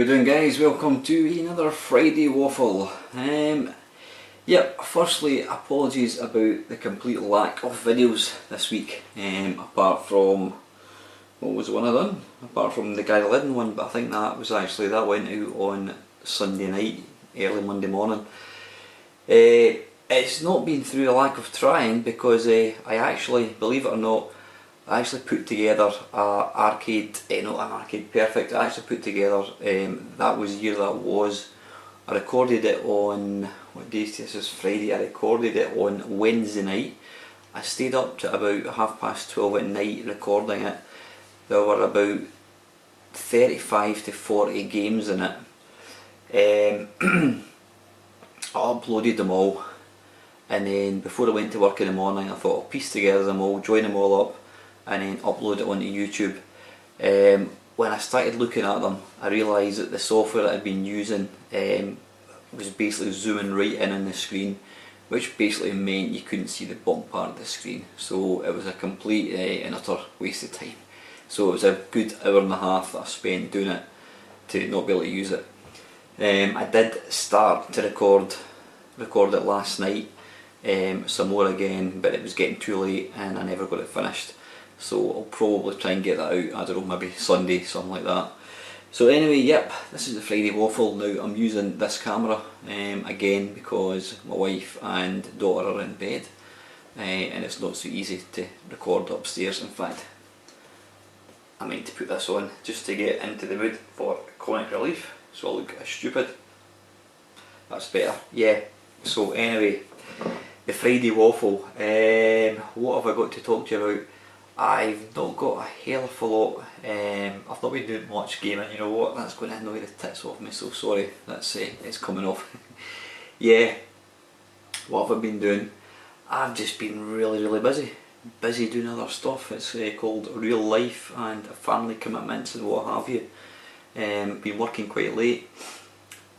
we doing, guys? Welcome to another Friday Waffle. Firstly, apologies about the complete lack of videos this week, apart from, what was the one I done? Apart from the Guy Liddon one, but I think that went out on Sunday night, early Monday morning. It's not been through a lack of trying, because I actually, believe it or not, I actually put together not an arcade perfect, I actually put together, that was the year that was, I recorded it on, what day is this? It's Friday. I recorded it on Wednesday night. I stayed up to about 12:30 at night recording it. There were about 35 to 40 games in it. I uploaded them all, and then before I went to work in the morning I thought I'll piece together them all, join them all up, and then upload it onto YouTube. When I started looking at them, I realised that the software that I'd been using was basically zooming right in on the screen, which basically meant you couldn't see the bottom part of the screen. So it was a complete and utter waste of time. So it was a good hour and a half that I spent doing it to not be able to use it. I did start to record it last night, some more again, but it was getting too late and I never got it finished. So I'll probably try and get that out, I don't know, maybe Sunday, something like that. So anyway, yep, this is the Friday Waffle. Now I'm using this camera again because my wife and daughter are in bed, and it's not so easy to record upstairs. In fact, I meant to put this on just to get into the mood for comic relief, so I look stupid. That's better, yeah. So anyway, the Friday Waffle, what have I got to talk to you about? I've not got a hell of a lot. I've not been doing much gaming. You know what? That's going to annoy the tits off me. So sorry. That's it's coming off. Yeah. What have I been doing? I've just been really busy. Busy doing other stuff. It's called real life and family commitments and what have you. Been working quite late.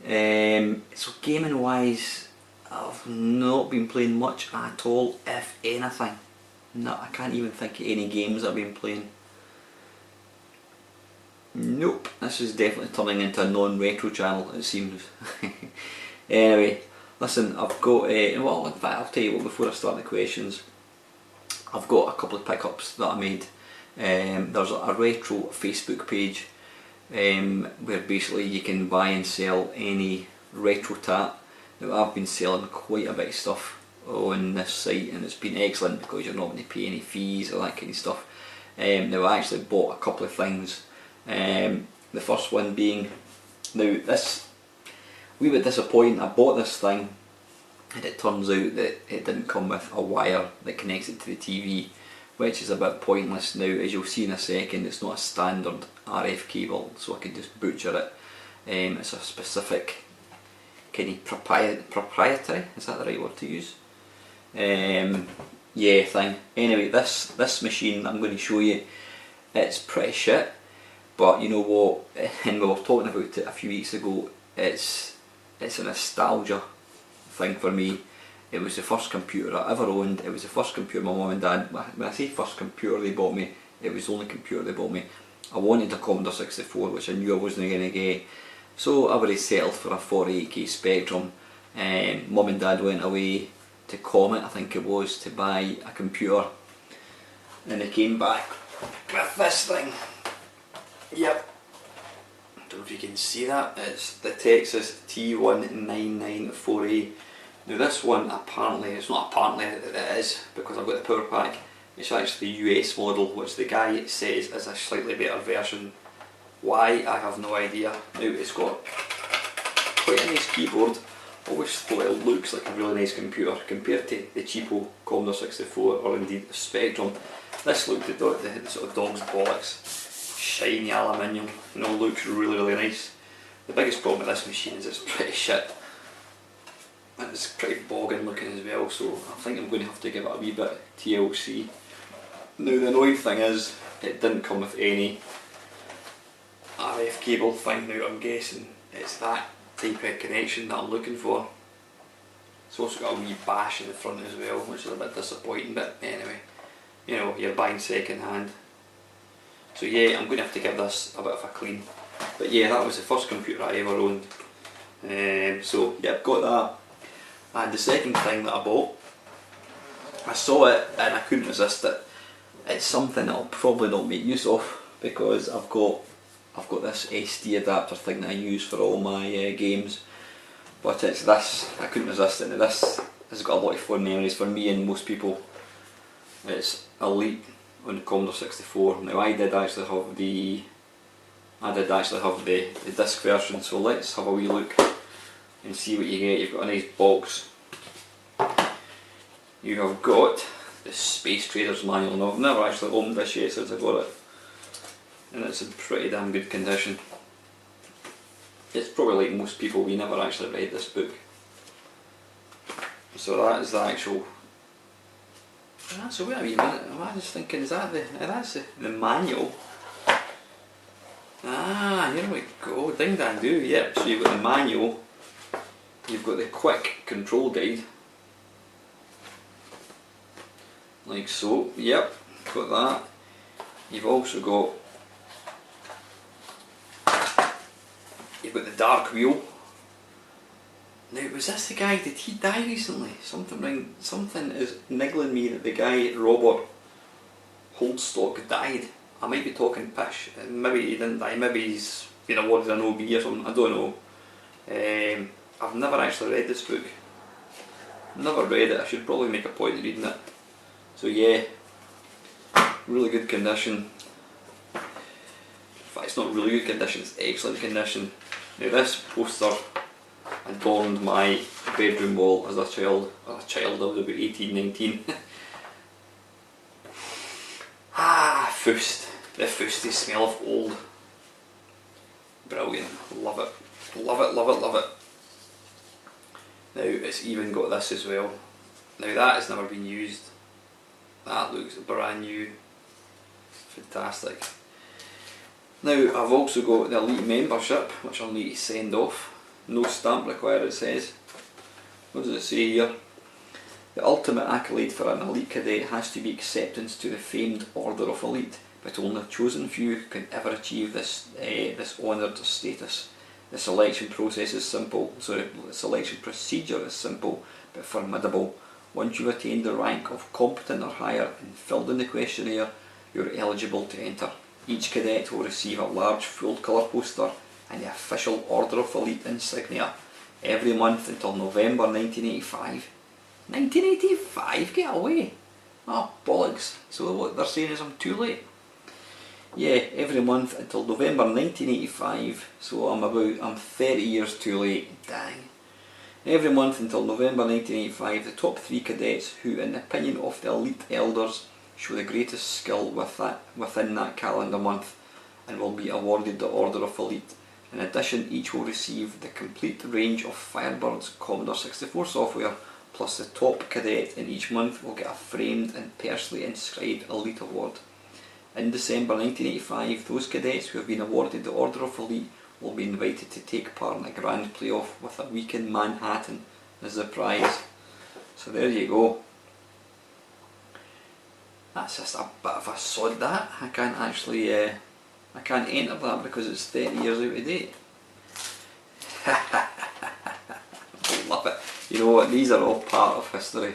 So gaming wise, I've not been playing much at all, if anything. No, I can't even think of any games I've been playing. Nope, this is definitely turning into a non-retro channel, it seems. Anyway, listen, I've got, well in fact I'll tell you what, before I start the questions, I've got a couple of pickups that I made. There's a retro Facebook page where basically you can buy and sell any retro tat. Now I've been selling quite a bit of stuff on this site, and it's been excellent because you're not going to pay any fees or that kind of stuff. Now I actually bought a couple of things. The first one being, now this, wee bit disappointing, I bought this thing and it turns out that it didn't come with a wire that connects it to the TV, which is a bit pointless. Now as you'll see in a second, it's not a standard RF cable, so I can just butcher it. It's a specific kind of proprietary, is that the right word to use? Yeah, thing. Anyway, this machine that I'm going to show you, it's pretty shit, but you know what, and we were talking about it a few weeks ago, it's a nostalgia thing for me. It was the first computer I ever owned. It was the first computer my mum and dad, when I say first computer they bought me, it was the only computer they bought me. I wanted a Commodore 64, which I knew I wasn't going to get, so I already settled for a 48K Spectrum. Mum and dad went away to Comet, I think it was, to buy a computer, and they came back with this thing. Yep, don't know if you can see that, it's the Texas T1994A. Now this one, apparently, it's not apparently, it is, because I've got the power pack, it's actually the US model, which the guy says is a slightly better version. Why, I have no idea. Now it's got quite a nice keyboard. Always thought it looks like a really nice computer compared to the cheapo Commodore 64 or indeed the Spectrum. This looked at the sort of dog's bollocks, shiny aluminium, you know, looks really nice. The biggest problem with this machine is it's pretty shit. And it's pretty bogging looking as well, so I think I'm going to have to give it a wee bit TLC. Now the annoying thing is, it didn't come with any RF cable thing. Now I'm guessing it's that type of connection that I'm looking for. It's also got a wee bash in the front as well, which is a bit disappointing, but anyway, you know, you're buying second hand. So yeah, I'm going to have to give this a bit of a clean. But yeah, that was the first computer I ever owned. So yeah, I've got that. And the second thing that I bought, I saw it and I couldn't resist it. It's something I'll probably not make use of because I've got this SD adapter thing that I use for all my games. But it's this, I couldn't resist it. Now this has got a lot of fond memories for me and most people. It's Elite on the Commodore 64. Now I did actually have the disc version, so let's have a wee look and see what you get. You've got a nice box. You have got the Space Trader's Manual. Now I've never actually opened this yet since I got it, and it's in pretty damn good condition. It's probably like most people, we never actually read this book. So that is the actual. So wait a wee minute, I'm just thinking, is that that's the manual? Ah, here we go, ding dang do, yep. So you've got the manual, you've got the quick control guide, like so, yep, got that. You've also got, you've got the dark wheel. Now, was this the guy, did he die recently? Something is niggling me that the guy, Robert Holdstock, died. I might be talking pish. Maybe he didn't die, maybe he's been awarded an OB or something, I don't know. I've never actually read this book. Never read it, I should probably make a point of reading it. So yeah, really good condition. In fact, it's not really good condition, it's excellent condition. Now this poster adorned my bedroom wall as a child. I was about 18, 19. Foust. The fousty smell of old. Brilliant. Love it. Love it, love it, love it. Now it's even got this as well. Now that has never been used. That looks brand new. Fantastic. Now I've also got the Elite membership, which I'll need to send off. No stamp required, it says. What does it say here? The ultimate accolade for an Elite cadet has to be acceptance to the famed Order of Elite, but only a chosen few can ever achieve this honoured status. The selection process is simple, the selection procedure is simple but formidable. Once you've attained the rank of competent or higher and filled in the questionnaire, you're eligible to enter. Each cadet will receive a large full colour poster and the official Order of Elite insignia every month until November 1985. 1985? Get away! Oh, bollocks. So what they're saying is I'm too late. Yeah, every month until November 1985, so I'm 30 years too late. Dang. Every month until November 1985, the top 3 cadets who, in the opinion of the Elite Elders, show the greatest skill within that calendar month and will be awarded the Order of Elite. In addition, each will receive the complete range of Firebird's Commodore 64 software, plus the top cadet in each month will get a framed and personally inscribed Elite Award. In December 1985, those cadets who have been awarded the Order of Elite will be invited to take part in a grand playoff with a week in Manhattan as the prize. So there you go. That's just a bit of a sod that. I can't actually, I can't enter that because it's 30 years out of date. Love it. You know what, these are all part of history.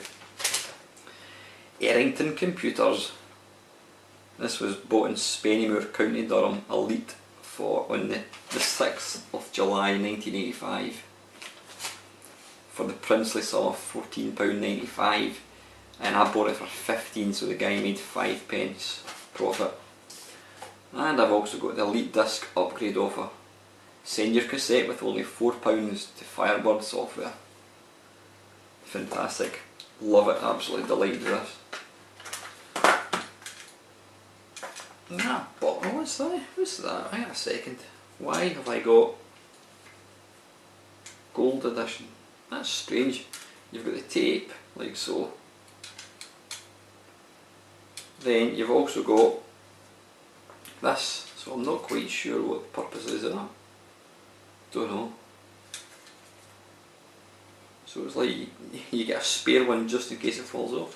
Errington Computers. This was bought in Spennymoor, County Durham, Elite, on the 6th of July 1985 for the princely sum of £14.95, and I bought it for 15, so the guy made 5 pence profit. And I've also got the Elite Disc upgrade offer. Send your cassette with only £4 to Firebird software. Fantastic. Love it, absolutely delighted with this. Nah, but what's that? What's that? Hang on a second. Why have I got gold edition? That's strange. You've got the tape, like so. Then you've also got this, so I'm not quite sure what the purpose is of that. Don't know. So it's like you get a spare one just in case it falls off.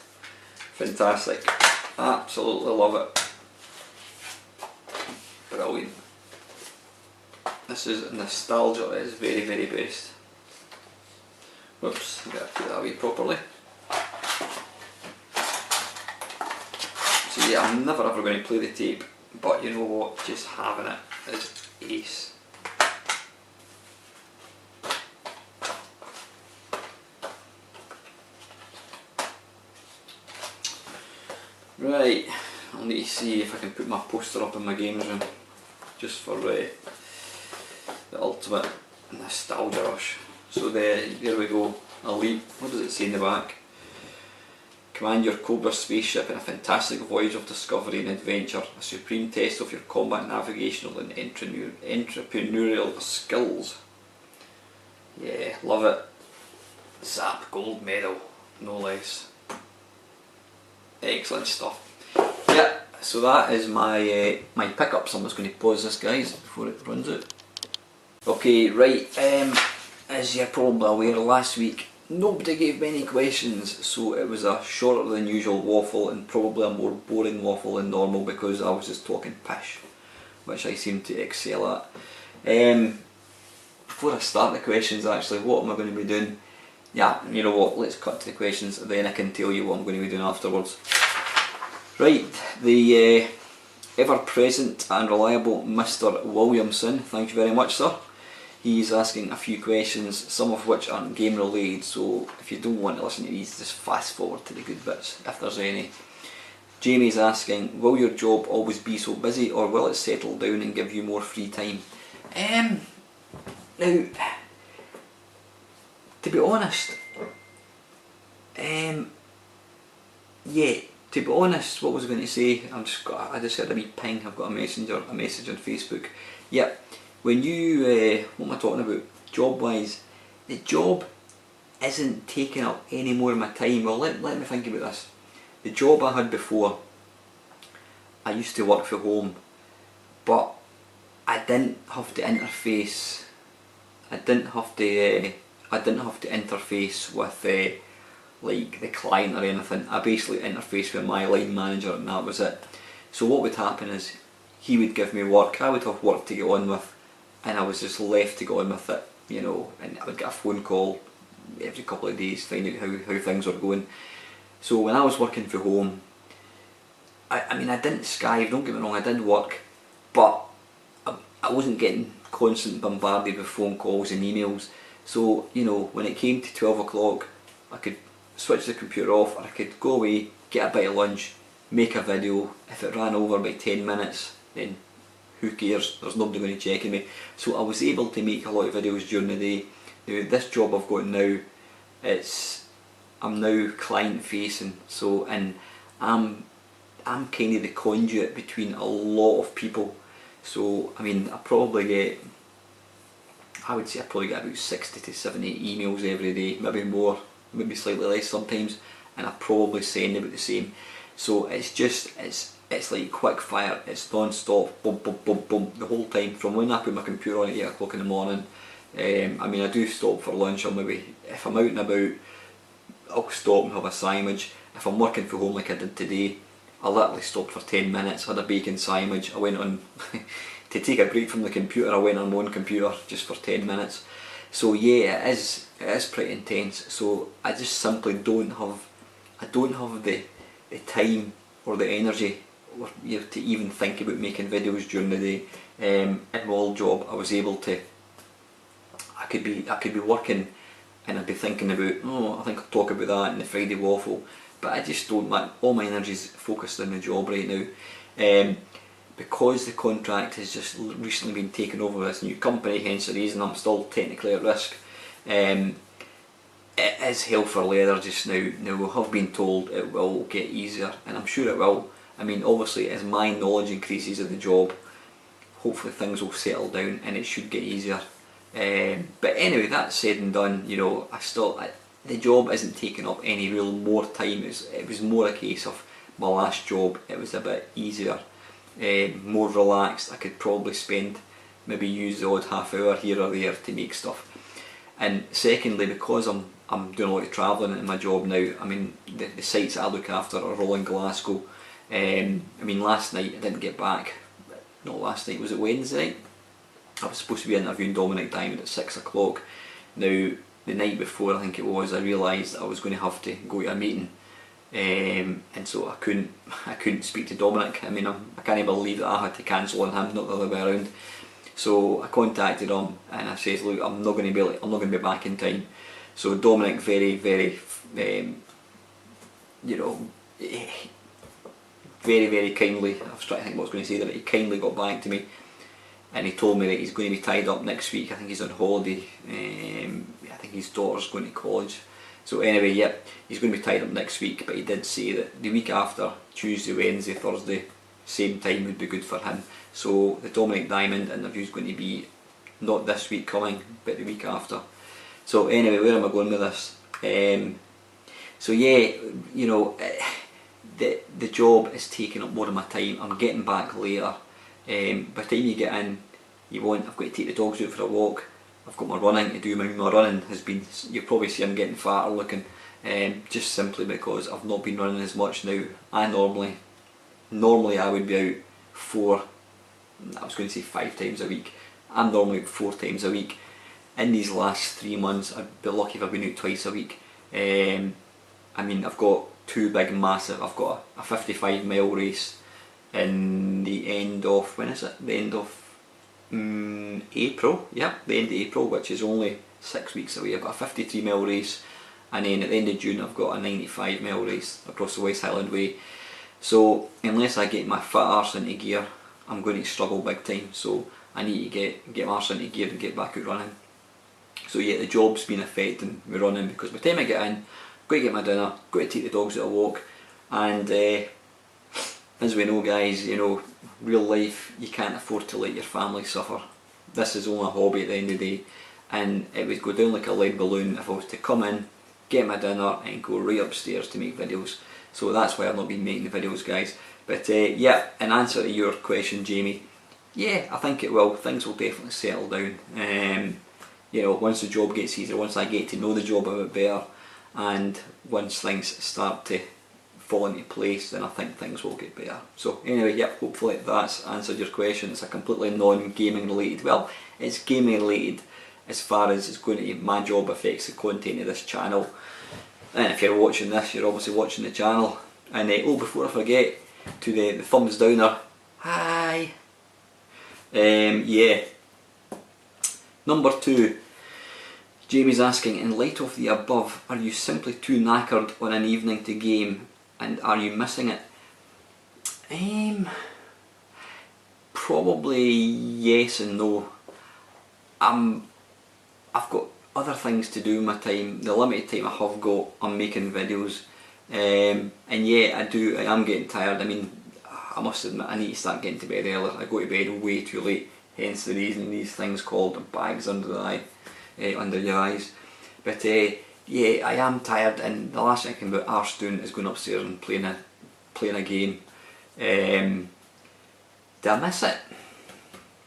Fantastic. Absolutely love it. Brilliant. This is nostalgia at its very, very best. Whoops, I've got to put that away properly. So yeah, I'm never ever going to play the tape, but you know what, just having it is ace. Right, I'll need to see if I can put my poster up in my games room, just for the ultimate nostalgia rush. So there we go, I'll leave, what does it say in the back? Command your Cobra spaceship in a fantastic voyage of discovery and adventure, a supreme test of your combat, navigational and entrepreneurial skills. Yeah, love it. Zap gold medal, no less. Excellent stuff. Yeah, so that is my my pickups. I'm just going to pause this, guys, before it runs out. Okay, right, as you're probably aware, last week nobody gave me any questions, so it was a shorter than usual waffle and probably a more boring waffle than normal because I was just talking pish, which I seem to excel at. Before I start the questions, actually, what am I going to be doing? Yeah, you know what, let's cut to the questions, then I can tell you what I'm going to be doing afterwards. Right, the ever-present and reliable Mr. Williamson, thank you very much, sir. He's asking a few questions, some of which aren't game related, so if you don't want to listen to these, just fast forward to the good bits, if there's any. Jamie's asking, will your job always be so busy, or will it settle down and give you more free time? Now, to be honest, yeah, to be honest, what was I going to say? I just had a wee ping. I've got a message on Facebook. Yep. When you, what am I talking about? Job wise, the job isn't taking up any more of my time. Well, let me think about this. The job I had before, I used to work from home, but I didn't have to interface. I didn't have to interface with like the client or anything. I basically interfaced with my line manager, and that was it. So what would happen is he would give me work, I would have work to get on with, and I was just left to go on with it, you know, and I would get a phone call every couple of days, find out how things were going. So when I was working from home, I mean, I didn't skive, don't get me wrong, I did work, but I wasn't getting constant bombarded with phone calls and emails. So, you know, when it came to 12 o'clock, I could switch the computer off, or I could go away, get a bite of lunch, make a video. If it ran over by 10 minutes, then who cares, there's nobody going to check on me. So I was able to make a lot of videos during the day. Now, this job I've got now, I'm now client facing, so, and I'm kind of the conduit between a lot of people. So, I mean, I would say I probably get about 60 to 70 emails every day, maybe more, maybe slightly less sometimes, and I probably send about the same. So it's like quick fire, it's non-stop, boom, boom, boom, boom, the whole time, from when I put my computer on at 8 o'clock in the morning. I mean, I do stop for lunch, or maybe, if I'm out and about, I'll stop and have a sandwich. If I'm working from home like I did today, I literally stopped for 10 minutes, had a bacon sandwich, I went on, to take a break from the computer, I went on my own computer just for 10 minutes. So yeah, it is pretty intense. So I just simply don't have the time or the energy, or, you know, to even think about making videos during the day. In my old job, I was able to, I could be working and I'd be thinking about, oh, I think I'll talk about that in the Friday Waffle, but I just don't, all my energy's focused on the job right now. Because the contract has just recently been taken over by this new company, hence the reason I'm still technically at risk. It is hell for leather just now. Now, we have been told it will get easier, and I'm sure it will. I mean, obviously, as my knowledge increases of the job, hopefully things will settle down and it should get easier. But anyway, that said and done, you know, the job isn't taking up any real more time. It was more a case of my last job, it was a bit easier, more relaxed. I could probably maybe use the odd half hour here or there to make stuff. And secondly, because I'm doing a lot of travelling in my job now, I mean, the sites I look after are all in Glasgow. I mean, last night I didn't get back, not last night, was it Wednesday night? I was supposed to be interviewing Dominic Diamond at 6 o'clock. Now, the night before, I think it was, I realised I was going to have to go to a meeting, and so I couldn't speak to Dominic. I mean, I can't believe that I had to cancel on him, not the other way around. So I contacted him and I said, look, I'm not going to be back in time. So Dominic very, very, you know, very, very kindly, I was trying to think what I was going to say there, but he kindly got back to me and he told me that he's going to be tied up next week. I think he's on holiday. I think his daughter's going to college. So anyway, yep, he's going to be tied up next week, but he did say that the week after, Tuesday, Wednesday, Thursday, same time would be good for him. So the Dominic Diamond interview is going to be not this week coming, but the week after. So anyway, where am I going with this? So yeah, you know, the job is taking up more of my time. I'm getting back later. By the time you get in, I've got to take the dogs out for a walk. I've got my running to do. My running has been, you'll probably see I'm getting fatter looking, just simply because I've not been running as much now. Normally I would be out I was going to say 5 times a week. I'm normally out 4 times a week. In these last 3 months, I'd be lucky if I've been out twice a week. I mean, I've got 2 big massive, I've got a 55-mile race in the end of, when is it? The end of April, yeah, the end of April, which is only 6 weeks away. I've got a 53-mile race, and then at the end of June I've got a 95-mile race across the West Highland Way. So unless I get my fit arse into gear, I'm going to struggle big time. So I need to get my arse into gear and get back out running. So yeah, the job's been affecting me running, because by the time I get in, I've got to get my dinner, got to take the dogs out a walk, and as we know, guys, you know, real life, you can't afford to let your family suffer. This is only a hobby at the end of the day, and it would go down like a lead balloon if I was to come in, get my dinner and go right upstairs to make videos. So that's why I've not been making the videos, guys. But yeah, in answer to your question, Jamie, yeah, I think it will. Things will definitely settle down. You know, once the job gets easier, once I get to know the job a bit better, and once things start to fall into place, then I think things will get better. So anyway, yep, hopefully that's answered your question. It's a completely non-gaming related, well, it's gaming related as far as it's going to, my job affects the content of this channel. And if you're watching this, you're obviously watching the channel. And oh, before I forget, to the thumbs downer, hi! Yeah. Number 2, Jamie's asking, in light of the above, are you simply too knackered on an evening to game, and are you missing it? Probably yes and no. I've got other things to do in my time. The limited time I have got, I'm making videos, and yeah, I am getting tired. I mean, I must admit, I need to start getting to bed earlier. I go to bed way too late, hence the reason these things called bags under the eye, under your eyes. But yeah, I am tired, and the last thing I can be arse doing is going upstairs and playing a game. Do I miss it?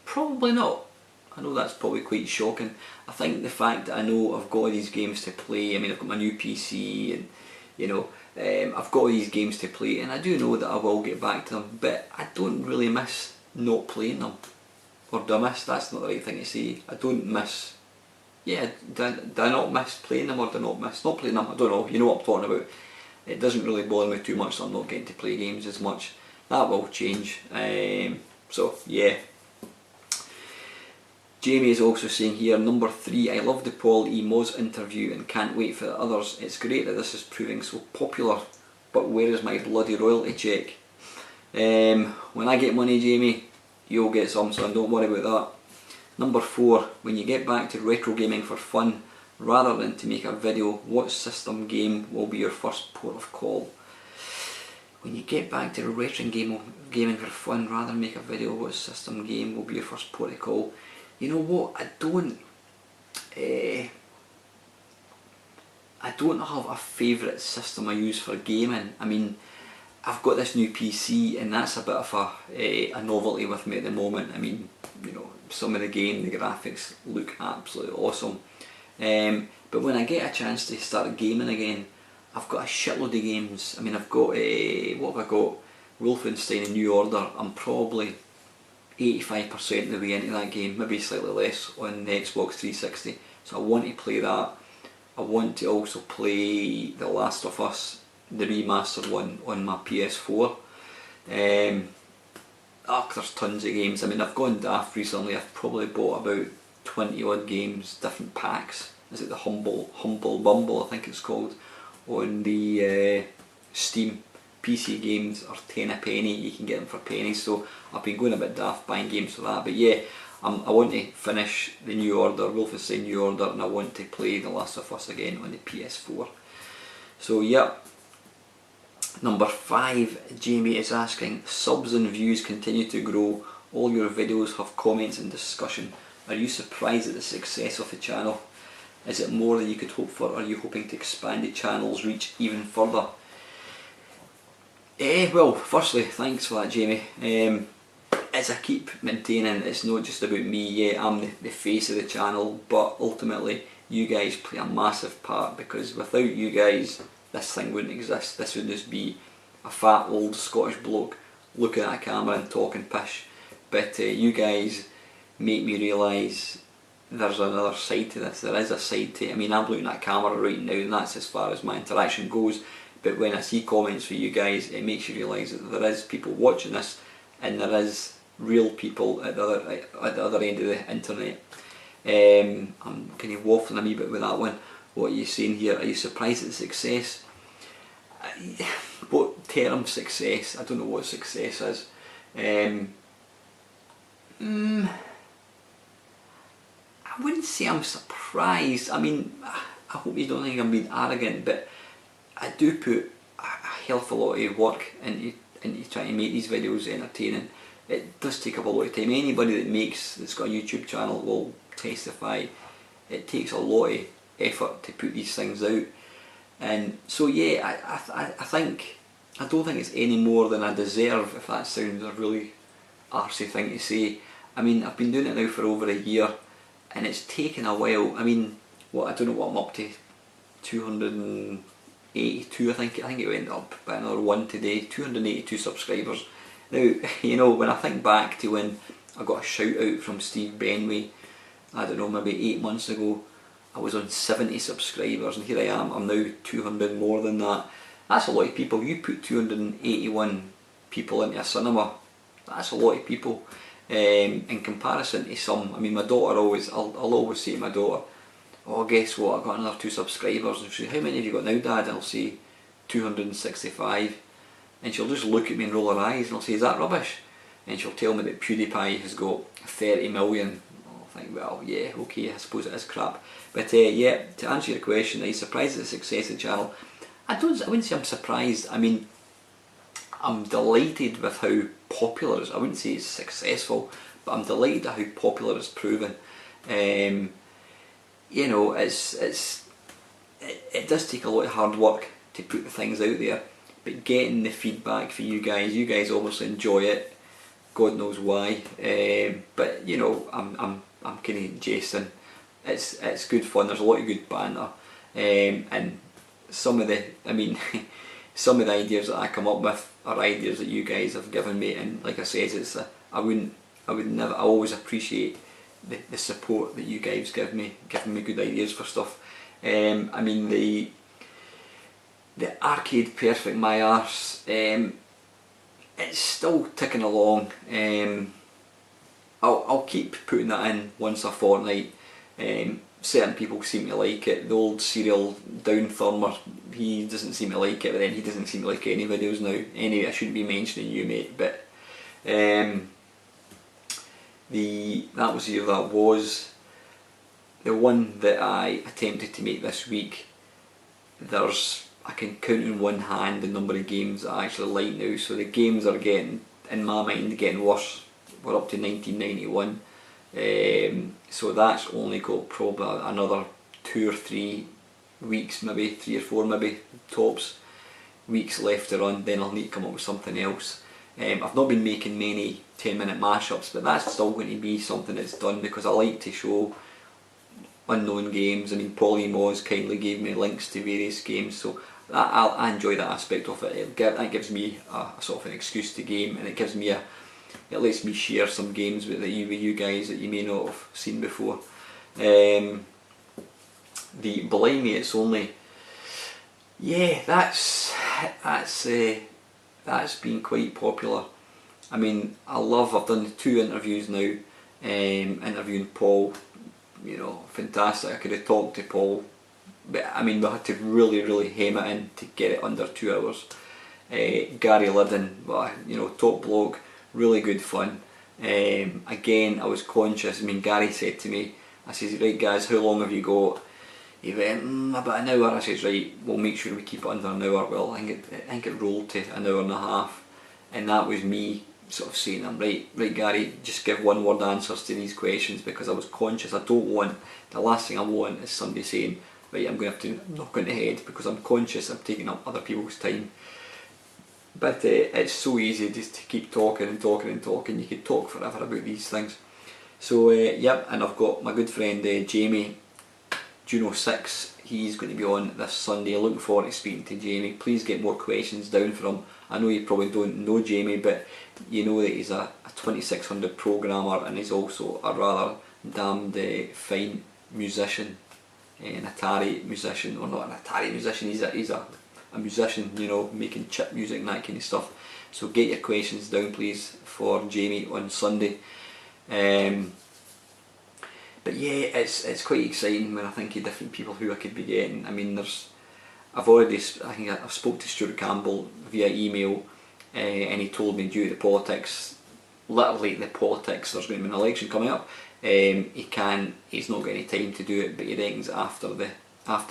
Probably not. I know that's probably quite shocking. I think the fact that I know I've got all these games to play, I mean, I've got my new PC, and you know, I've got all these games to play, and I do know that I will get back to them, but I don't really miss not playing them. Or do I miss? That's not the right thing to say. I don't miss. Yeah, do I not miss playing them, or do I not miss not playing them? I don't know, you know what I'm talking about. It doesn't really bother me too much that I'm not getting to play games as much. That will change. So yeah. Jamie is also saying here, number 3, I love the Paul E. Moz interview and can't wait for the others. It's great that this is proving so popular, but where is my bloody royalty check? When I get money, Jamie, you'll get some, so don't worry about that. Number 4, when you get back to retro gaming for fun, rather than to make a video, what system game will be your first port of call? When you get back to retro gaming for fun, rather than make a video, what system game will be your first port of call? You know what, I don't have a favourite system I use for gaming. I mean, I've got this new PC, and that's a bit of a novelty with me at the moment. I mean, you know, some of the graphics look absolutely awesome. But when I get a chance to start gaming again, I've got a shitload of games. I mean, I've got, what have I got? Wolfenstein: A New Order. I'm probably 85% of the way into that game, maybe slightly less on the Xbox 360. So I want to play that. I want to also play The Last of Us, the remastered one, on my PS4. There's tons of games. I mean, I've gone daft recently. I've probably bought about 20 odd games, different packs. Is it the Humble Bumble, I think it's called, on the Steam. PC games are 10 a penny, you can get them for pennies, so I've been going a bit daft buying games for that. But yeah, I want to finish the New Order, Wolfenstein New Order, and I want to play The Last of Us again on the PS4. So yeah. Number 5, Jamie is asking, subs and views continue to grow, all your videos have comments and discussion. Are you surprised at the success of the channel? Is it more than you could hope for? Are you hoping to expand the channel's reach even further? Well, firstly, thanks for that, Jamie. As I keep maintaining, it's not just about me. Yeah, I'm the face of the channel, but ultimately you guys play a massive part, because without you guys this thing wouldn't exist. This would just be a fat old Scottish bloke looking at a camera and talking pish. But you guys make me realise there's another side to this. There is a side to it. I mean, I'm looking at a camera right now and that's as far as my interaction goes. But when I see comments from you guys, it makes you realise that there is people watching this, and there is real people at the other end of the internet. I'm kind of waffling a wee bit with that one. What are you saying here? Are you surprised at the success? What term success? I don't know what success is. I wouldn't say I'm surprised. I mean, I hope you don't think I'm being arrogant, but I do put a hell of a lot of work into trying to make these videos entertaining. It does take up a lot of time. Anybody that's got a YouTube channel will testify. It takes a lot of effort to put these things out, and so yeah, I don't think it's any more than I deserve, if that sounds a really arsey thing to say. I mean, I've been doing it now for over a year, and it's taken a while. I mean, I don't know what I'm up to, 282 I think it went up by another one today, 282 subscribers. Now, you know, when I think back to when I got a shout out from Steve Benway, I don't know, maybe 8 months ago, I was on 70 subscribers, and here I am, I'm now 200 more than that. That's a lot of people. You put 281 people into a cinema, that's a lot of people. In comparison to some, I mean, my daughter I'll always say to my daughter, oh, guess what, I got another 2 subscribers, and she'll say, how many have you got now, Dad? And I'll say 265, and she'll just look at me and roll her eyes, and I'll say, is that rubbish? And she'll tell me that PewDiePie has got 30 million. I'll think, well, yeah, okay, I suppose it is crap. But yeah, to answer your question, are you surprised at the success of the channel? I wouldn't say I'm surprised. I mean, I'm delighted with how popular it is. I wouldn't say it's successful, but I'm delighted at how popular it's proven. You know, it does take a lot of hard work to put the things out there, but getting the feedback for you guys obviously enjoy it. God knows why. But you know, I'm kind of jesting. It's good fun. There's a lot of good banter, and some of the ideas that I come up with are ideas that you guys have given me, and like I said, I always appreciate the support that you guys give me, giving me good ideas for stuff. I mean, the Arcade Perfect My Arse, it's still ticking along. I'll keep putting that in once a fortnight. Certain people seem to like it. The old serial Downthurmer, he doesn't seem to like it, but then he doesn't seem to like any videos now. Anyway, I shouldn't be mentioning you, mate, but that was the one that I attempted to make this week. I can count in one hand the number of games that I actually like now, so the games are getting, in my mind, getting worse. We're up to 1991, so that's only got probably another 2 or 3 weeks, maybe 3 or 4 maybe tops weeks left to run. Then I'll need to come up with something else. I've not been making many 10-minute mashups, but that's still going to be something that's done, because I like to show unknown games. I mean, Polymoz kindly gave me links to various games, so I enjoy that aspect of it. That gives me a sort of an excuse to game, and it gives me it lets me share some games with you guys that you may not have seen before. The Blimey, it's only, yeah, that's been quite popular. I mean, I've done 2 interviews now, interviewing Paul, you know, fantastic. I could have talked to Paul, but I mean, we had to really hem it in to get it under 2 hours. Gary Liddon, well, you know, top bloke, really good fun. Again, I was conscious. I mean, Gary said to me, I says, right guys, how long have you got? He went, about an hour. I says, right, we'll make sure we keep it under an hour. Well, I think it rolled to an hour and a half, and that was me sort of saying, right Gary, just give one word answers to these questions, because I was conscious. I don't want, the last thing I want is somebody saying, right, I'm going to have to knock on the head, because I'm conscious I'm taking up other people's time. But it's so easy just to keep talking and talking and talking. You could talk forever about these things. So yep, and I've got my good friend Jamie, Juno 6, he's going to be on this Sunday. Looking forward to speaking to Jamie. Please get more questions down for him. I know you probably don't know Jamie, but you know that he's a 2600 programmer, and he's also a rather damned fine musician, an Atari musician, or not an Atari musician, he's a musician, you know, making chip music and that kind of stuff. So get your questions down please for Jamie on Sunday. But yeah, it's quite exciting when I think of different people who I could be getting. I mean, I've spoke to Stuart Campbell via email, and he told me due to politics, literally the politics, there's going to be an election coming up. He's not got any time to do it, but he reckons after the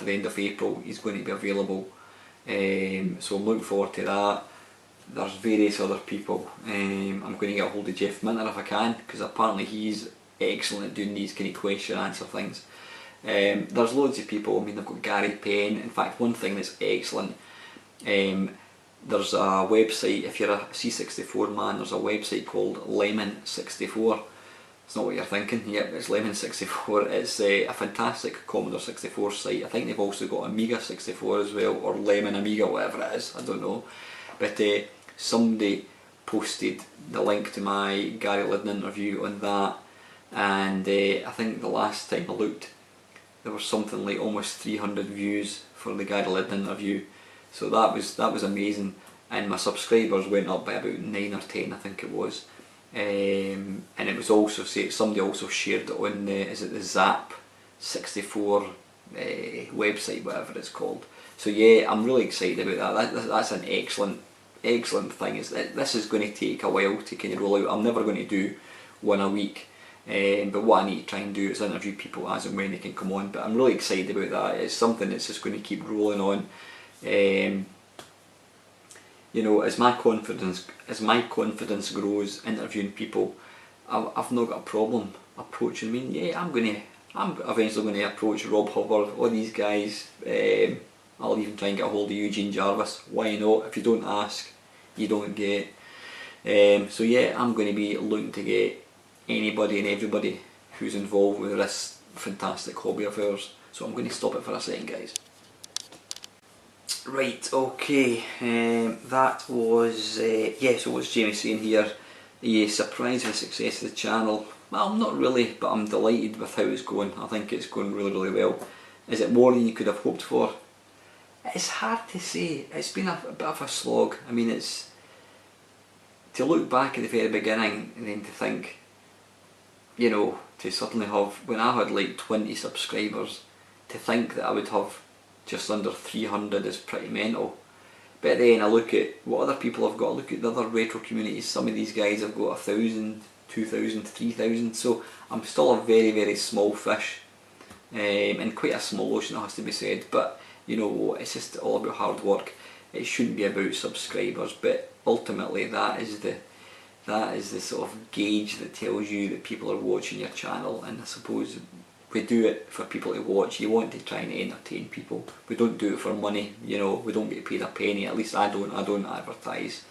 end of April he's going to be available. So I'm looking forward to that. There's various other people. I'm going to get a hold of Jeff Minter if I can, because apparently he's excellent at doing these kind of question answer things. There's loads of people. I mean, I've got Gary Penn. In fact, one thing that's excellent, there's a website, if you're a C64 man, there's a website called Lemon64. It's not what you're thinking. Yep, it's Lemon64. It's a fantastic Commodore 64 site. I think they've also got Amiga 64 as well, or Lemon Amiga, whatever it is, I don't know. But somebody posted the link to my Gary Liddon interview on that, and I think the last time I looked, there was something like almost 300 views for the Gary Liddon interview. So that was amazing, and my subscribers went up by about 9 or 10, I think it was. And it was also, somebody also shared it on the Zap 64 website, whatever it's called. So yeah, I'm really excited about that. That's an excellent thing. This is going to take a while to kind of roll out. I'm never going to do one a week, but what I need to try and do is interview people as and when they can come on. But I'm really excited about that. It's something that's just going to keep rolling on. You know, as my confidence grows interviewing people, I've not got a problem approaching. I mean, yeah, I'm eventually going to approach Rob Hubbard, all these guys. I'll even try and get a hold of Eugene Jarvis. Why not? If you don't ask, you don't get. So yeah, I'm going to be looking to get anybody and everybody who's involved with this fantastic hobby of ours. So I'm going to stop it for a second, guys. Right, okay, that was, so what's Jamie saying here? He surprised with the success of the channel. Well, not really, but I'm delighted with how it's going. I think it's going really well. Is it more than you could have hoped for? It's hard to say. It's been a bit of a slog. I mean, it's to look back at the very beginning and then to think, you know, to suddenly have, when I had like 20 subscribers, to think that I would have just under 300 is pretty mental. But then I look at what other people have got, I look at the other retro communities. Some of these guys have got 1,000, 2,000, 3,000, so I'm still a very small fish, and quite a small ocean, it has to be said. But you know, it's just all about hard work. It shouldn't be about subscribers, but ultimately that is the sort of gauge that tells you that people are watching your channel. And I suppose we do it for people to watch. You want to try and entertain people. We don't do it for money, you know, we don't get paid a penny. At least I don't advertise,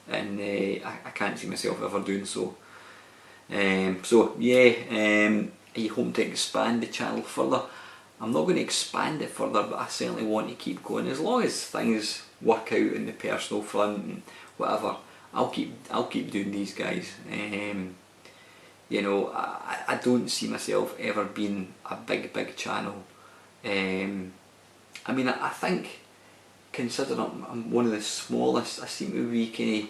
and I can't see myself ever doing so. So yeah, are you hoping to expand the channel further? I'm not going to expand it further, but I certainly want to keep going. As long as things work out in the personal front and whatever, I'll keep doing these guys. You know, I don't see myself ever being a big channel. I mean, I think, considering I'm one of the smallest, I seem to be kind of,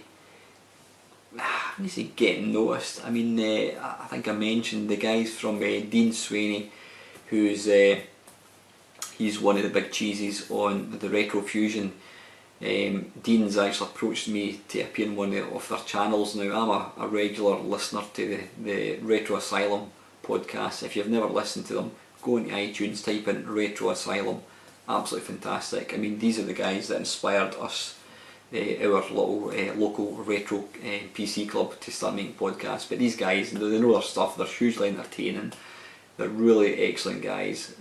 when you say getting noticed, I mean, I think I mentioned the guys from Dean Swaney, who's he's one of the big cheeses on the Retro Fusion. Dean's actually approached me to appear in one of their channels now. I'm a regular listener to the Retro Asylum podcast. If you've never listened to them, go into iTunes, type in Retro Asylum. Absolutely fantastic. I mean, these are the guys that inspired us, our little local retro PC club, to start making podcasts. But these guys, they know their stuff, they're hugely entertaining, they're really excellent guys.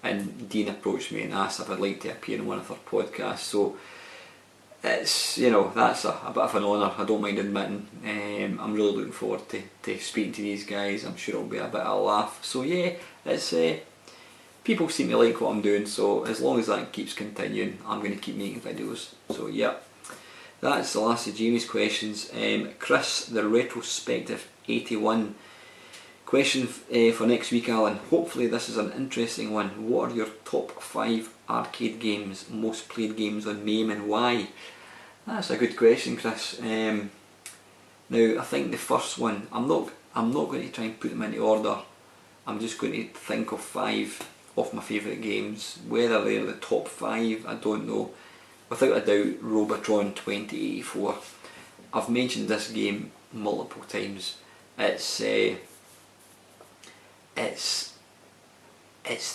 And Dean approached me and asked if I'd like to appear in one of their podcasts. So it's, you know, that's a bit of an honour, I don't mind admitting. I'm really looking forward to speaking to these guys. I'm sure it'll be a bit of a laugh. So yeah, it's people seem to like what I'm doing, so as long as that keeps continuing, I'm going to keep making videos. So yeah, that's the last of Jamie's questions. Chris, the Retrospective 81. Question for next week, Alan. Hopefully this is an interesting one. What are your top 5 arcade games, most played games on MAME, and why? That's a good question, Chris. Now I think the first one, I'm not going to try and put them into order. I'm just going to think of 5 of my favourite games. Whether they're the top 5, I don't know. Without a doubt, Robotron 2084. I've mentioned this game multiple times. It's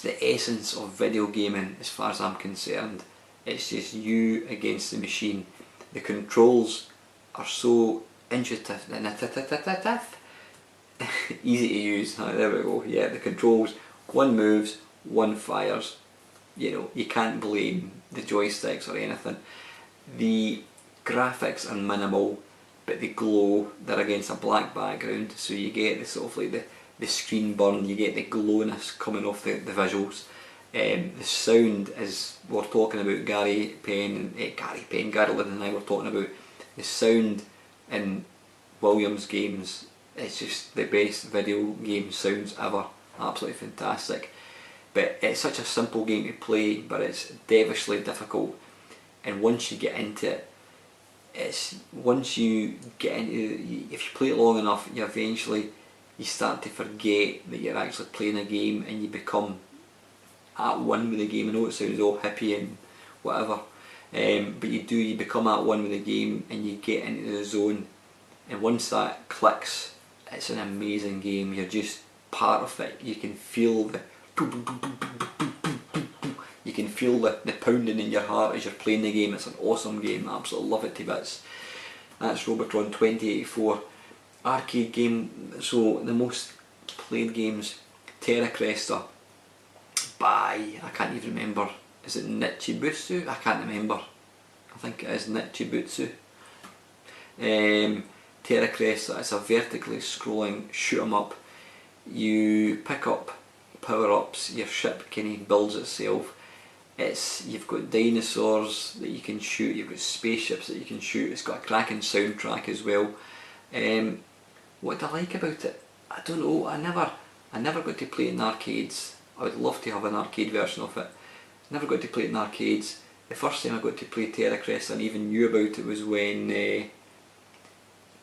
the essence of video gaming as far as I'm concerned. It's just you against the machine. The controls are so intuitive, easy to use. There we go. Yeah, the controls. One moves, one fires. You know, you can't blame the joysticks or anything. The graphics are minimal, but they glow. They're against a black background, so you get the sort of like the screen burn. You get the glowiness coming off the visuals. The sound is, we're talking about Gary Liddon and I were talking about the sound in Williams games. It's just the best video game sounds ever. Absolutely fantastic. But it's such a simple game to play, but it's devilishly difficult. And once you get into it, if you play it long enough, you start to forget that you're actually playing a game, and you become at one with the game. I know it sounds all hippie and whatever, but you become at one with the game and you get into the zone, and once that clicks, it's an amazing game. You're just part of it. You can feel the pounding in your heart as you're playing the game. It's an awesome game. I absolutely love it to bits. That's Robotron 2084. Arcade game, so the most played games, Terra Cresta by, I can't even remember, is it Nichibutsu? I can't remember. I think it is Nichibutsu. Terra Cresta, it's a vertically scrolling shoot 'em up. You pick up power-ups, your ship kind of builds itself. You've got dinosaurs that you can shoot, you've got spaceships that you can shoot. It's got a cracking soundtrack as well. What do I like about it? I don't know. I never got to play it in arcades. I would love to have an arcade version of it. Never got to play it in arcades. The first time I got to play Terra Cresta and even knew about it was when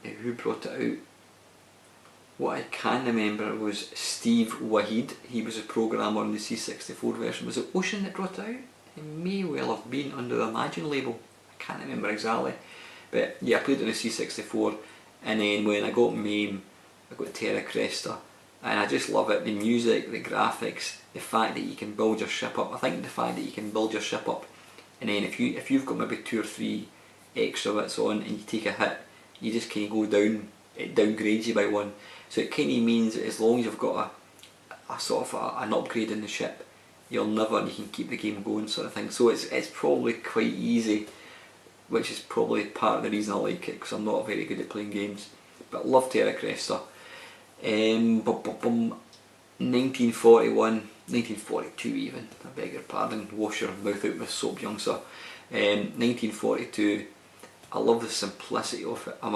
who brought it out? What I can remember was Steve Wahid. He was a programmer on the C64 version. Was it Ocean that brought it out? It may well have been under the Imagine label. I can't remember exactly. But yeah, I played it on the C64, and then when I got MAME, I got Terra Cresta, and I just love it. The music, the graphics, the fact that you can build your ship up. I think the fact that you can build your ship up, and then if you've got maybe 2 or 3 extra bits on and you take a hit, you just kind of go down. It downgrades you by 1. So it kind of means that as long as you've got a sort of an upgrade in the ship, you can keep the game going, sort of thing. So it's probably quite easy, which is probably part of the reason I like it, because I'm not very good at playing games. But I love Terra Cresta. 1942 even, I beg your pardon, wash your mouth out with soap, youngster. 1942, I love the simplicity of it. I'm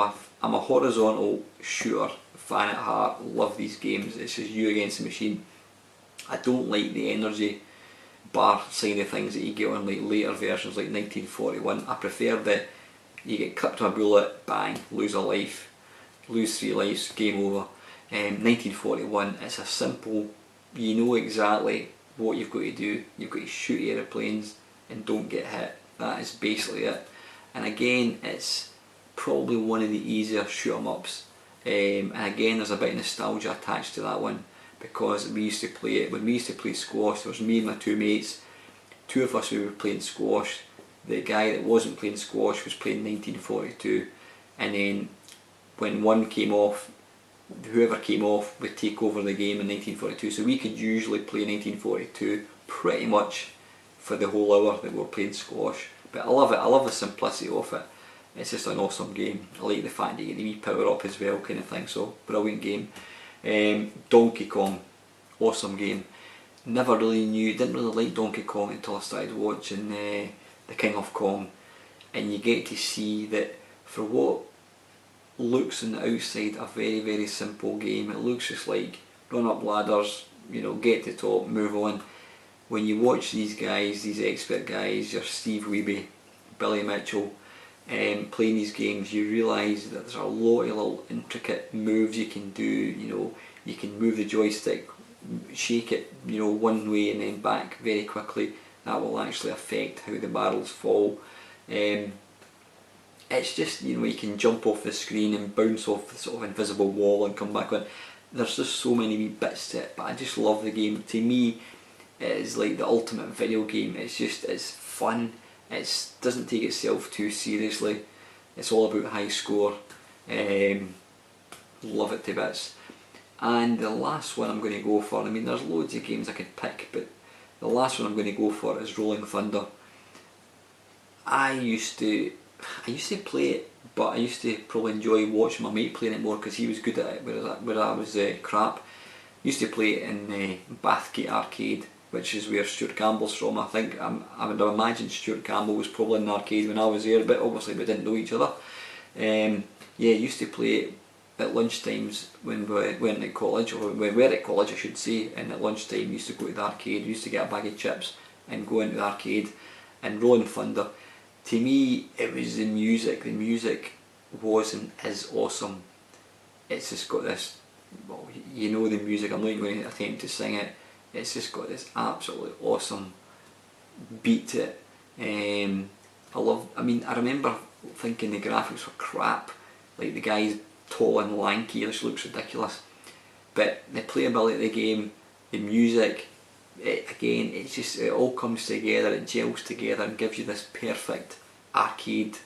a horizontal shooter fan at heart. Love these games. It's just you against the machine. I don't like the energy bar side of things that you get on like later versions like 1941. I prefer the you get clipped with a bullet, bang, lose a life, lose 3 lives, game over. 1941, it's a simple, you know exactly what you've got to do. You've got to shoot aeroplanes and don't get hit. That is basically it. And again, it's probably one of the easier shoot 'em ups. And again, there's a bit of nostalgia attached to that one, because we used to play it when we used to play squash. There was me and my 2 mates. 2 of us we were playing squash. The guy that wasn't playing squash was playing 1942, and then when one came off, whoever came off would take over the game in 1942. So we could usually play 1942 pretty much for the whole hour that we were playing squash. But I love it. I love the simplicity of it. It's just an awesome game. I like the fact that you get the wee power up as well, kind of thing. So brilliant game. Donkey Kong, awesome game. Never really didn't really like Donkey Kong until I started watching The King of Kong, and you get to see that for what looks on the outside a very, very simple game, it looks just like run up ladders, you know, get to the top, move on. When you watch these guys, these expert guys, your Steve Wiebe, Billy Mitchell, playing these games, you realise that there's a lot of little intricate moves you can do. You know, you can move the joystick, shake it, you know, one way and then back very quickly. That will actually affect how the barrels fall. It's just, you know, you can jump off the screen and bounce off the sort of invisible wall and come back on. There's just so many wee bits to it, but I just love the game. To me, it is like the ultimate video game. It's fun. It doesn't take itself too seriously. It's all about high score. Love it to bits. And the last one I'm going to go for, I mean there's loads of games I could pick, but the last one I'm going to go for is Rolling Thunder. I used to play it, but I used to probably enjoy watching my mate playing it more because he was good at it, where I was crap. Used to play it in Bathgate Arcade, which is where Stuart Campbell's from. I think I would imagine Stuart Campbell was probably in the arcade when I was there, but obviously we didn't know each other. Yeah, used to play it at lunchtimes when we went at college, or when we were at college I should say, and at lunchtime we used to go to the arcade, we used to get a bag of chips and go into the arcade. And Rolling Thunder, to me it was the music was and is awesome. It's just got this, well, you know the music, I'm not even going to attempt to sing it. It's just got this absolutely awesome beat to it. I remember thinking the graphics were crap, like the guy's tall and lanky, this looks ridiculous, but the playability of the game, the music, it all comes together, it gels together and gives you this perfect arcade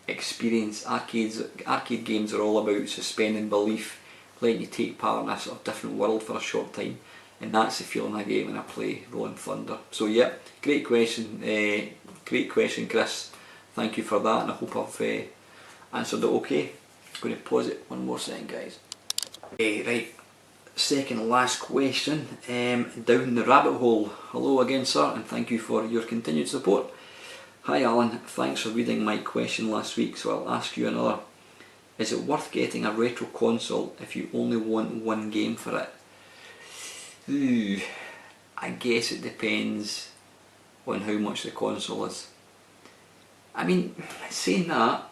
experience. Arcade games are all about suspending belief, letting you take part in a sort of different world for a short time, and that's the feeling I get when I play Rolling Thunder. So yeah, great question Chris, thank you for that, and I hope I've answered it okay. I'm going to pause it one more second guys. Right, second and last question, down the rabbit hole. Hello again sir, and thank you for your continued support. Hi Alan, thanks for reading my question last week, so I'll ask you another. Is it worth getting a retro console if you only want one game for it? I guess it depends on how much the console is. I mean, saying that,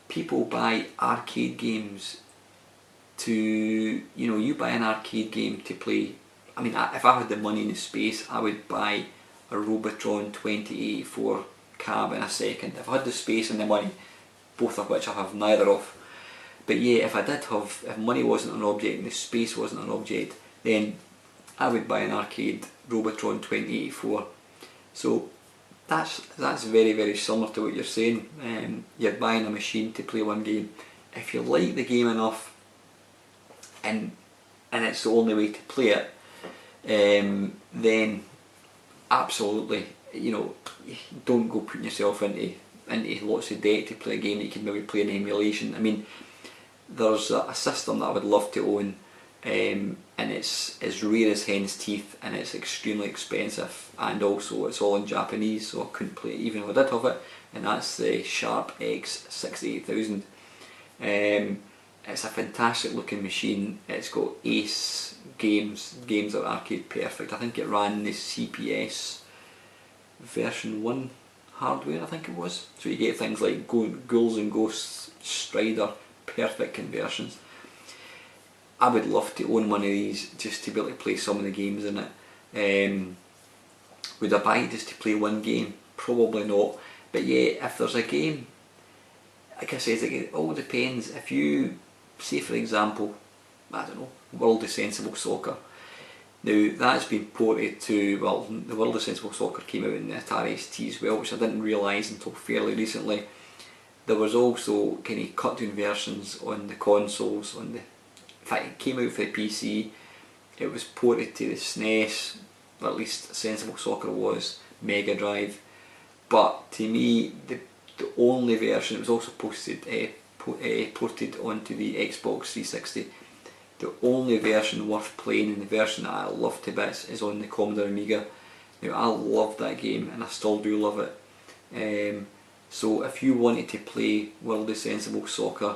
people buy arcade games to, you know, you buy an arcade game to play. I mean, if I had the money and the space, I would buy a Robotron 2084 cab in a second. If I had the space and the money, both of which I have neither of. But yeah, if money wasn't an object and the space wasn't an object, then I would buy an arcade Robotron 2084. So that's very, very similar to what you're saying. You're buying a machine to play one game. If you like the game enough, and it's the only way to play it, then absolutely, you know, don't go putting yourself into lots of debt to play a game that you can maybe play in emulation. I mean, there's a system that I would love to own, and it's as rare as hen's teeth, and it's extremely expensive, and also it's all in Japanese, so I couldn't play it even if I did have it. and that's the Sharp X68000. It's a fantastic looking machine. It's got ace games that are arcade perfect. I think it ran the CPS version 1 hardware, I think it was. So you get things like Ghouls and Ghosts, Strider, perfect conversions. I would love to own one of these just to be able to play some of the games in it. Would I buy it just to play one game? Probably not. But yeah, if there's a game, like I said, it all depends. If you, say for example, I don't know, World of Sensible Soccer. Now that's been ported to, well, the World of Sensible Soccer came out in the Atari ST as well, which I didn't realise until fairly recently. There was also kind of cut down versions on the consoles, in fact it came out for the PC, it was ported to the SNES, or at least Sensible Soccer was, Mega Drive, but to me the only version, it was also ported onto the Xbox 360, the only version worth playing and the version that I love to bits is on the Commodore Amiga. Now I love that game and I still do love it. So if you wanted to play World of Sensible Soccer,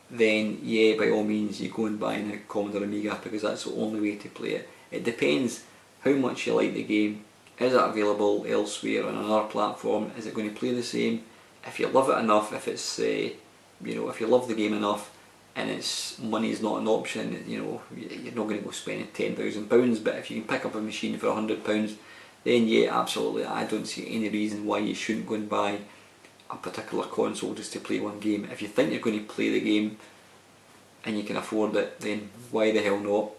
then yeah, by all means you go and buy a Commodore Amiga, because that's the only way to play it. It depends how much you like the game. Is it available elsewhere on another platform? Is it going to play the same? If you love it enough, if it's if you love the game enough and it's money is not an option, you're not going to go spending £10,000. But if you can pick up a machine for £100, then yeah, absolutely, I don't see any reason why you shouldn't go and buy a particular console just to play one game. If you think you're going to play the game and you can afford it, then why the hell not?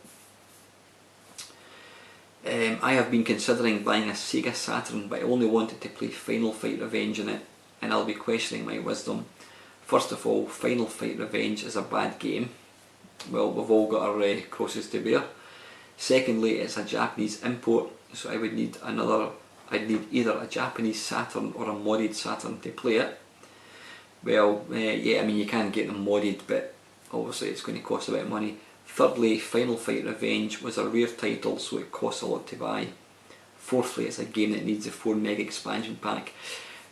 I have been considering buying a Sega Saturn, but I only wanted to play Final Fight Revenge in it, and I'll be questioning my wisdom. First of all, Final Fight Revenge is a bad game. Well, we've all got our crosses to bear. Secondly, it's a Japanese import, so I would need I'd need either a Japanese Saturn or a modded Saturn to play it. Well, yeah, I mean you can get them modded, but obviously it's going to cost a bit of money. Thirdly, Final Fight Revenge was a rare title, so it costs a lot to buy. Fourthly, it's a game that needs a 4 meg expansion pack.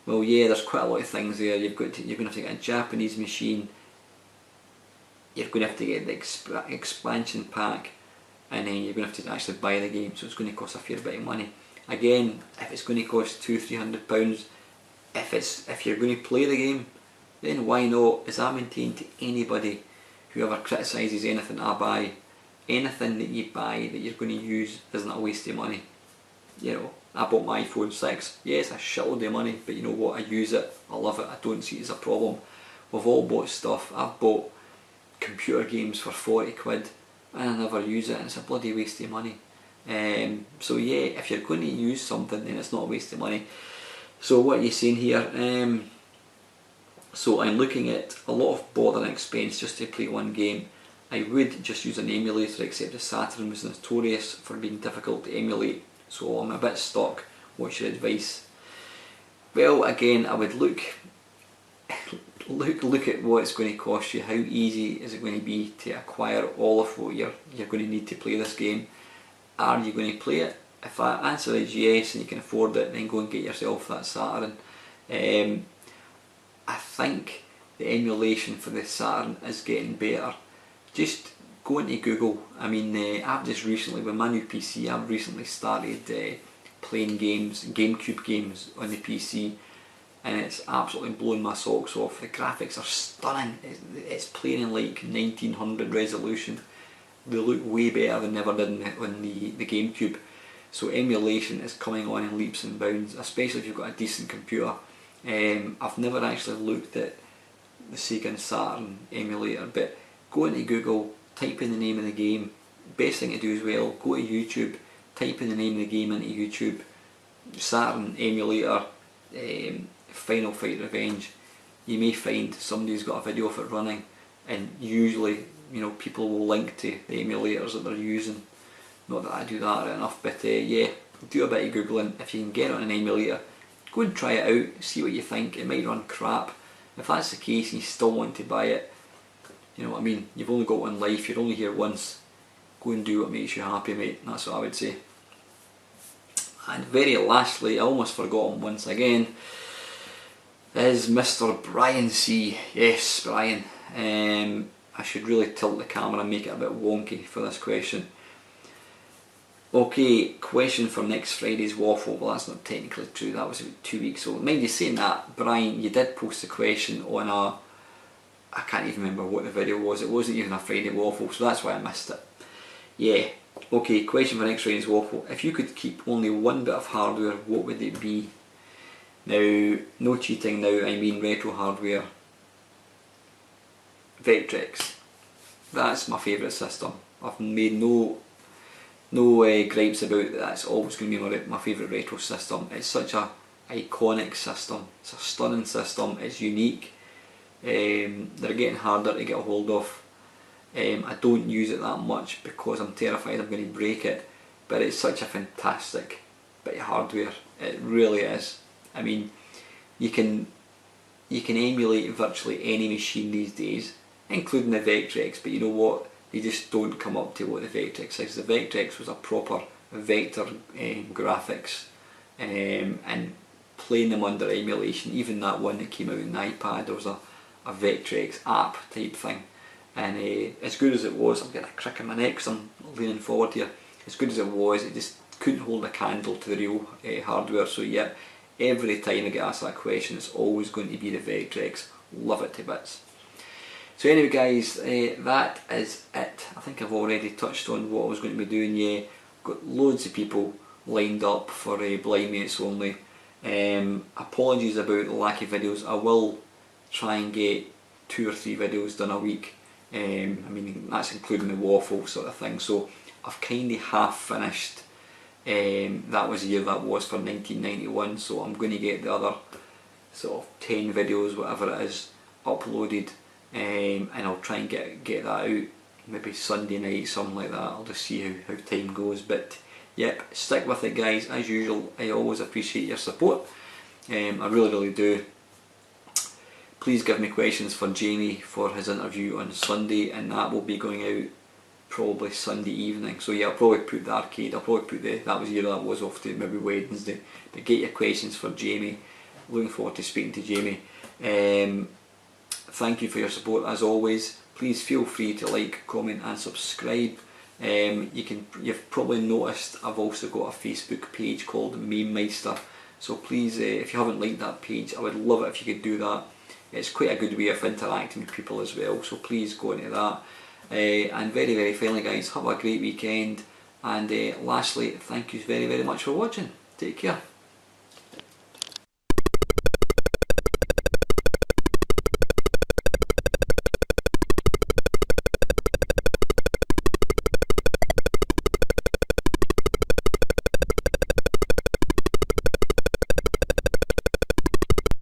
Well, yeah, there's quite a lot of things there. You're going to have to get a Japanese machine, you're going to have to get the expansion pack, and then you're going to have to actually buy the game, so it's going to cost a fair bit of money. Again, if it's going to cost £200-300, if you're going to play the game, then why not? As I maintain to anybody who ever criticises anything I buy, anything that you buy that you're going to use isn't a waste of money. I bought my iPhone 6, yes, a shitload of money, but you know what, I use it, I love it, I don't see it as a problem. We've all bought stuff. I've bought computer games for 40 quid and I never use it, and it's a bloody waste of money. So yeah, if you're going to use something, then it's not a waste of money. So what are you saying here? So I'm looking at a lot of bother and expense just to play one game. I would just use an emulator, except the Saturn was notorious for being difficult to emulate, so I'm a bit stuck. What's your advice? Well, again, I would look at what it's going to cost you. How easy is it going to be to acquire all of what you're going to need to play this game? Are you going to play it? If that answer is yes and you can afford it, then go and get yourself that Saturn. I think the emulation for the Saturn is getting better. Just go into Google. I mean, I've just recently, with my new PC, I've recently started playing games, GameCube games on the PC, and it's absolutely blowing my socks off. The graphics are stunning. It's playing in like 1900 resolution. They look way better than they ever did on the GameCube. So emulation is coming on in leaps and bounds, especially if you've got a decent computer. I've never actually looked at the Sega Saturn emulator, but go into Google, type in the name of the game. Best thing to do as well, go to YouTube, type in the name of the game into YouTube, Saturn emulator, Final Fight Revenge. You may find somebody's got a video of it running, and usually people will link to the emulators that they're using. Not that I do that enough, but yeah, do a bit of Googling. If you can get it on an emulator, go and try it out, see what you think. It might run crap. If that's the case and you still want to buy it, you know what I mean, you've only got one life, you're only here once. Go and do what makes you happy, mate. That's what I would say. And very lastly, I almost forgot him once again, is Mr. Brian C. Yes, Brian. I should really tilt the camera and make it a bit wonky for this question. Okay, question for next Friday's Waffle. Well, that's not technically true, that was about 2 weeks old. Mind you saying that, Brian, you did post a question on I can't even remember what the video was. It wasn't even a Friday Waffle, so that's why I missed it. Yeah, okay, question for next Friday's Waffle. If you could keep only one bit of hardware, what would it be? Now, no cheating now, I mean retro hardware. Vectrex. That's my favourite system. I've made no gripes about that. That's always going to be my favourite retro system. It's such a iconic system. It's a stunning system. It's unique. They're getting harder to get a hold of. I don't use it that much because I'm terrified I'm going to break it, but it's such a fantastic bit of hardware. It really is. I mean, you can emulate virtually any machine these days, including the Vectrex, but you know what? They just don't come up to what the Vectrex is. The Vectrex was a proper vector graphics, and playing them under emulation. Even that one that came out on the iPad, there was a Vectrex app type thing, and as good as it was, I'm getting a crick in my neck because I'm leaning forward here. As good as it was, it just couldn't hold a candle to the real hardware. So yeah, every time I get asked that question, it's always going to be the Vectrex. Love it to bits. So anyway guys, that is it. I think I've already touched on what I was going to be doing. Yeah, got loads of people lined up for blind mates only. Apologies about the lack of videos. I will try and get 2 or 3 videos done a week. I mean, that's including the waffle sort of thing. So I've kind of half finished. That was the year that was for 1991. So I'm going to get the other sort of 10 videos, whatever it is, uploaded. And I'll try and get that out maybe Sunday night, something like that. I'll just see how time goes, but yep, stick with it guys. As usual, I always appreciate your support. I really do. Please give me questions for Jamie for his interview on Sunday, and that will be going out probably Sunday evening. So yeah, I'll probably put the arcade, I'll probably put that was the year that was off to maybe Wednesday, but get your questions for Jamie. Looking forward to speaking to Jamie. Thank you for your support as always. Please feel free to like, comment and subscribe. You've probably noticed I've also got a Facebook page called Mamemeister. So please, if you haven't liked that page, I would love it if you could do that. It's quite a good way of interacting with people as well. So please go into that. And very finally guys, have a great weekend. And lastly, thank you very much for watching. Take care.